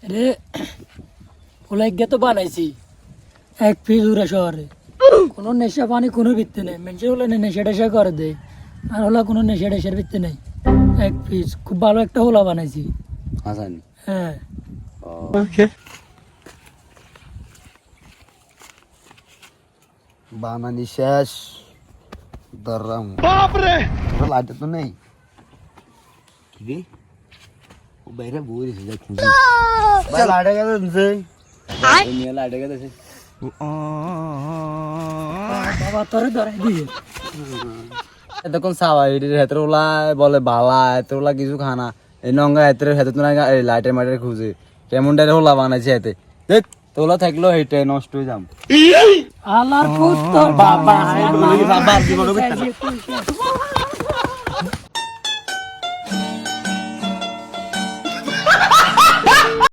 রে ওলা তো বানাইছি 1 পিস উড়া শহরে কোনো নেশা পানি কোনো ভিত্তি নেই মেনছে হলে নেশা টেশা করে দেয় আর হলা কোনো নেশা টেশার ভিত্তি নেই 1 পিস খুব ভালো একটা হোলা বানাইছি হাসান হ্যাঁ ওকে বানানি শেষ দররাম বাপরে লাইট তো নেই কি রে ও বাইরে বই রেছে যাই খুঁজি ভাই লাইট গেছে দিছে আই নিয়ে লাইট গেছে বাবা তোরে ধরে দিয়ে তখন সাবাই হেতর ওলা বলে বালা হেতর ওলা কিছু খানা এই নঙ্গা হেতর হেতর তো লাইটের মাইটের খুঁজে কেমন টাইপের হোলা বানাইছে হেতে দেখ তোলা থাকলো হেটে নষ্ট হয়ে যাম আলার পুত্র বাবা বাবা